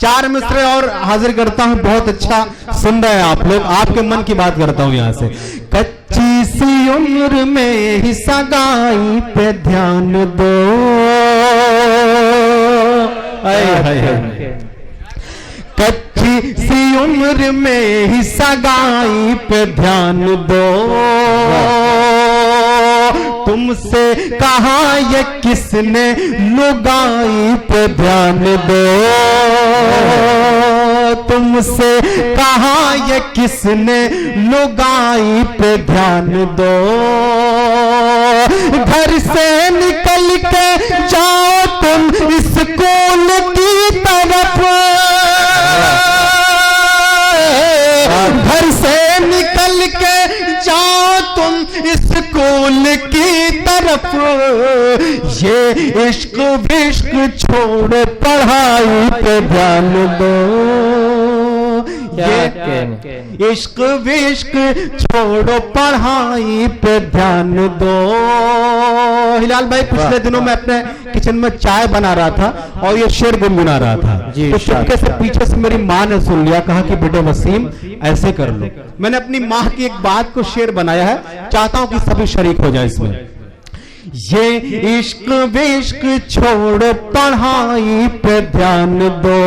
4 मिसरे और हाजिर करता हूं। बहुत अच्छा सुन रहे हैं आप लोग, आपके मन की बात करता हूं यहां से। कच्ची सी उम्र में ही सगाई पे ध्यान दो, कच्ची सी उम्र में ही सगाई पे ध्यान दो, तुमसे कहा ये किसने लुगाई पे ध्यान दो, तुमसे कहा ये किसने लुगाई पे ध्यान दो, घर से निकल के जाओ तुम स्कूल की तरफ, घर से निकल के जाओ तुम स्कूल की तरफ, ये इश्क विश्क छोड़ पढ़ाई पे ध्यान दो, ये इश्क विश्क छोड़ो पढ़ाई पे ध्यान दो। हिलाल भाई पिछले दिनों मैं अपने किचन में चाय बना रहा था और ये शेर गुनगुना रहा था, तो चुपके से पीछे से मेरी माँ ने सुन लिया, कहा कि बेटे वसीम ऐसे कर लो। मैंने अपनी माँ की एक बात को शेर बनाया है, चाहता हूं कि सभी शरीक हो जाए इसमें। ये इश्क विश्क छोड़ पढ़ाई पे ध्यान दो,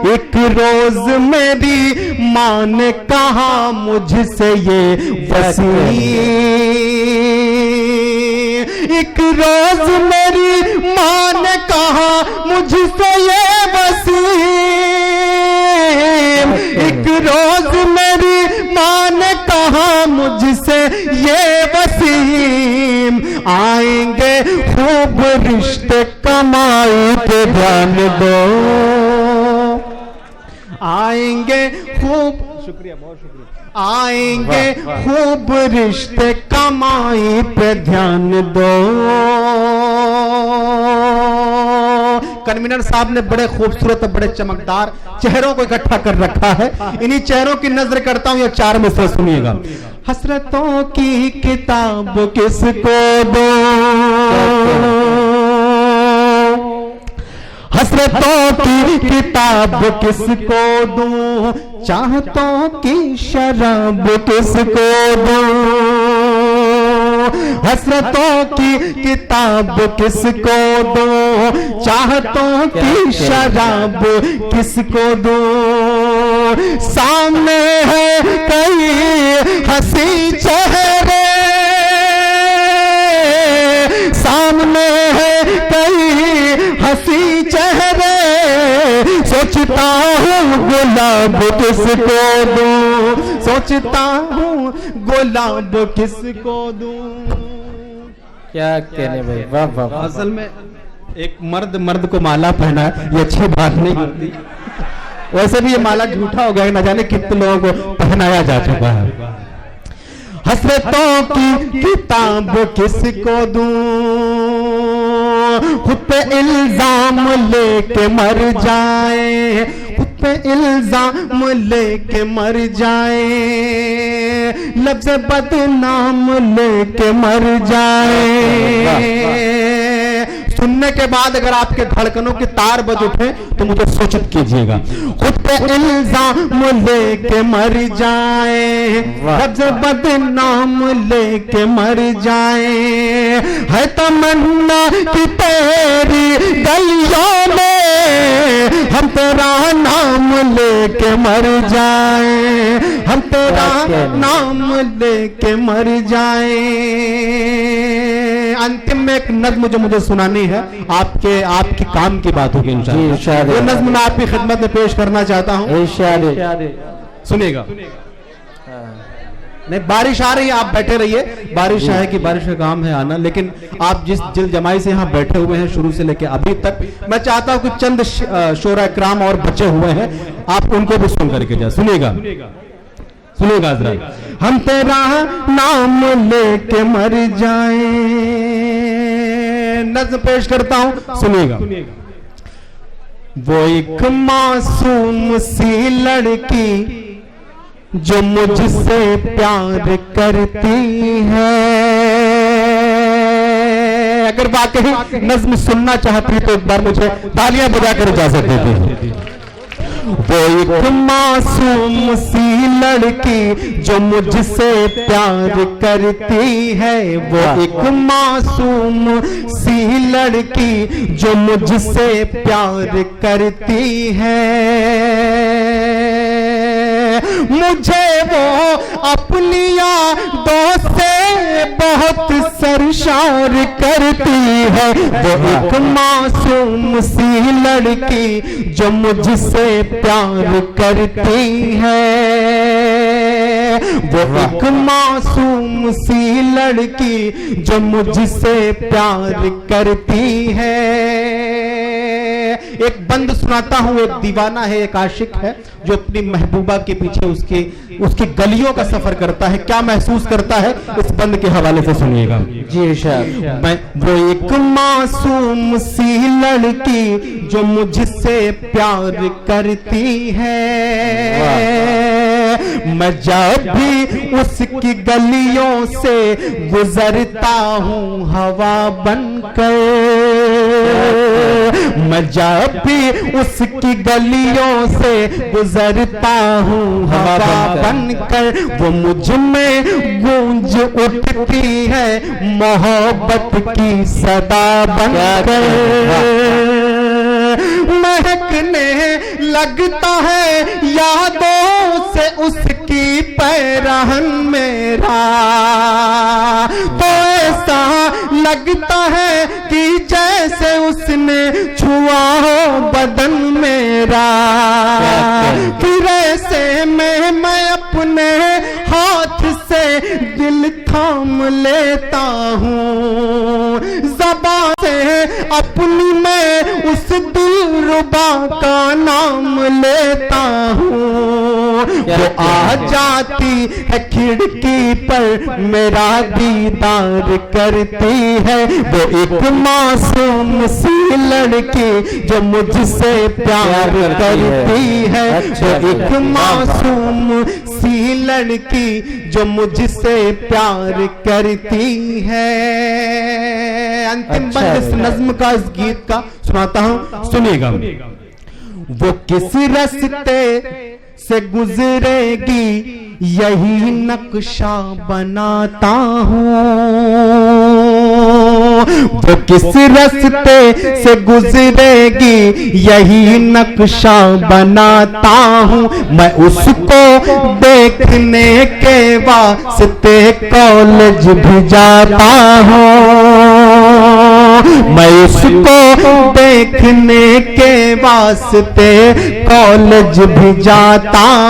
एक रोज मेरी माँ ने कहा मुझसे ये वसीम, एक रोज मेरी माँ ने कहा मुझसे ये वसीम, एक रोज मेरी माँ ने कहा मुझसे ये वसीम, आएंगे खूब रिश्ते कमाई पे ध्यान दो, आएंगे खूब, शुक्रिया बहुत शुक्रिया, आएंगे खूब रिश्ते कमाई पे ध्यान दो। कन्वीनर साहब ने बड़े खूबसूरत और बड़े चमकदार चेहरों को इकट्ठा कर रखा है, इन्हीं चेहरों की नजर करता हूं, ये 4 मिसरे सुनिएगा। हसरतों की किताब किसको दो, हसरतों की किताब किसको दूं, चाहतों की शराब किसको दूं, हसरतों की किताब किसको दूं, चाहतों की शराब किसको दूं, सामने है कई हंसी चेहरे, सामने है कई हंसी चेहरे, सोचता हूँ गुलाब किसको दूं, सोचता हूँ गुलाब किसको दूं। क्या कहने भाई, वाह वाह। असल में एक मर्द को माला पहना है, ये अच्छी बात नहीं होती, वैसे भी ये माला झूठा हो गया, न जाने कितने लोगों को पहनाया जा चुका है। हसरतों की किताब किसको दूं, खुद पे इल्जाम लेके मर जाए, खुद पे इल्जाम लेके मर जाए, लफ्ज़ बदनाम लेके मर जाए, सुनने के बाद अगर आपके धड़कनों के तार बज उठे तो मुझे सूचित कीजिएगा। खुद पे इल्जाम लेके मर जाए, लफ्ज़ बदनाम लेके मर जाए, है तमन्ना कि तेरी गलियों में हम तेरा नाम लेके मर जाए, हम तेरा नाम लेके मर जाए। अंतिम में एक नज़्म जो मुझे सुनानी है, आपके काम की बात होगी इंशाअल्लाह। वो नज़्म मैं आपकी खिदमत में पेश करना चाहता हूँ, सुनिएगा। नहीं, बारिश आ रही है, आप बैठे रहिए, बारिश आए कि बारिश का काम है आना, लेकिन आप जिस जिल जमाई से यहाँ बैठे हुए हैं शुरू से लेकर अभी तक, मैं चाहता हूँ कि चंद शोरा इकराम और बचे हुए हैं, आप उनको भी सुन करके जाए। सुनिएगा सुनिएगा हज़रात। हम तेरा नाम लेके मर जाए, नज़्म पेश करता हूँ, सुनिएगा। वो एक मासूम सी लड़की जो मुझसे प्यार करती है, अगर वाकई नज्म सुनना चाहती तो एक बार मुझे तालियां बजाकर इजाजत दे दी। वो एक मासूम सी लड़की जो मुझसे प्यार करती है, वो एक मासूम सी लड़की जो मुझसे प्यार करती है, मुझे वो अपनी यादों से बहुत सरशार करती है। वो एक मासूम सी लड़की जो मुझसे प्यार करती है, वो एक मासूम सी लड़की जो मुझसे प्यार करती है। एक बंद सुनाता हूं, एक दीवाना है, एक आशिक है जो अपनी महबूबा के पीछे उसकी गलियों का सफर करता है। क्या महसूस करता है इस बंद के हवाले से सुनिएगा जी इरशाद। मैं वो एक मासूम सी लड़की जो मुझसे प्यार करती है, मैं जब भी उसकी गलियों से गुजरता हूँ हवा बनकर, मैं जब भी उसकी गलियों से गुजरता हूँ हवा बनकर, वो मुझ में गूंज उठती है मोहब्बत की सदा बनकर, महकने लगता है यादों से उसकी पैरहन मेरा, तो ऐसा लगता है कि जैसे उसने छुआ हो बदन मेरा, फिर ऐसे में मैं अपने हाथ से दिल थाम लेता हूँ, ज़बान से अपनी मैं उस दिलरुबा का नाम लेता हूँ, वो आ जाती है खिड़की पर मेरा दीदार करती है, वो एक मासूम सी लड़की जो मुझसे प्यार करती है, वो एक मासूम सी लड़की जो मुझसे प्यार करती है। अंतिम बंद इस नज्म का, इस गीत का सुनाता हूं, सुनिएगा। वो किस रास्ते से गुजरेगी यही नक्शा बनाता हूँ, वो किस रास्ते से गुजरेगी यही नक्शा बनाता हूँ, मैं उसको देखने के वास्ते कॉलेज भी जाता हूँ, मैं उसको देखने के वास्ते कॉलेज भी जाता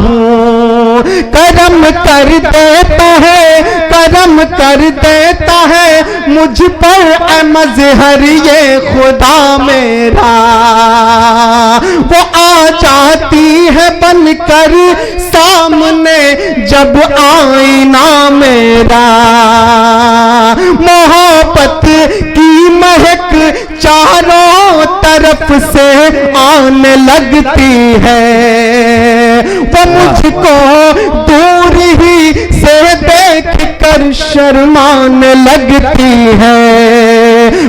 हूँ, करम कर देता है, करम कर देता है मुझ पर मज़हर ये खुदा मेरा, वो आ जाती है बनकर सामने जब आईना मेरा, मोहब्बत की महक चारों तरफ से आने लगती है, वो मुझको दूर ही से देख कर शर्माने लगती है,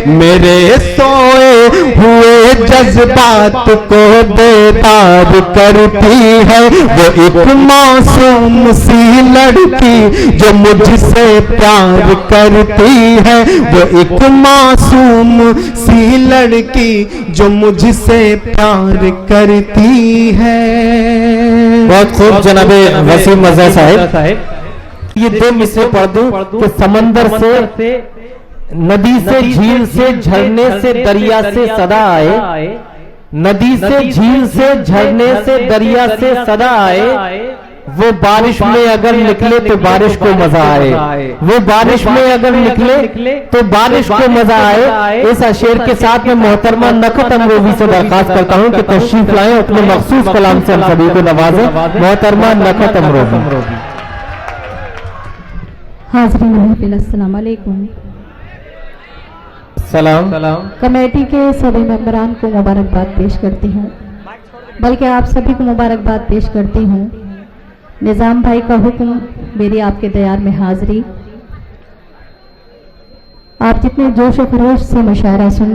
मेरे सोए हुए जज्बात को बेदार करती है, वो एक मासूम सी लड़की जो मुझसे प्यार करती है, वो एक मासूम सी लड़की जो मुझसे प्यार करती है। बहुत खूब जनाबे वसीम मज़हर साहब, ये दो मिसरे पढ़ दूं कि समंदर से, नदी से, झील से, झरने से, दरिया से सदा आए, नदी से, झील से, झरने से, दरिया से सदा आए, वो बारिश में अगर निकले तो बारिश को मजा आए, वो बारिश में अगर निकले तो बारिश को मजा आए। इस शेर के साथ में मोहतरमा नखत अमरोवी से दरखास्त करता हूं कि तशरीफ लाएं, अपने मखसूस कलाम से हम सभी को नवाजें। मोहतरमा नखत अमरोवी। हाज़रीन महफिल, अस्सलाम वालेकुम। सलाम। कमेटी के सभी मेंबरान को मुबारकबाद पेश करती हूँ, बल्कि आप सभी को मुबारकबाद पेश करती हूँ। निज़ाम भाई का हुक्म, मेरी आपके दयार में हाजिरी। आप जितने जोश और खरोश से मुशायरा सुन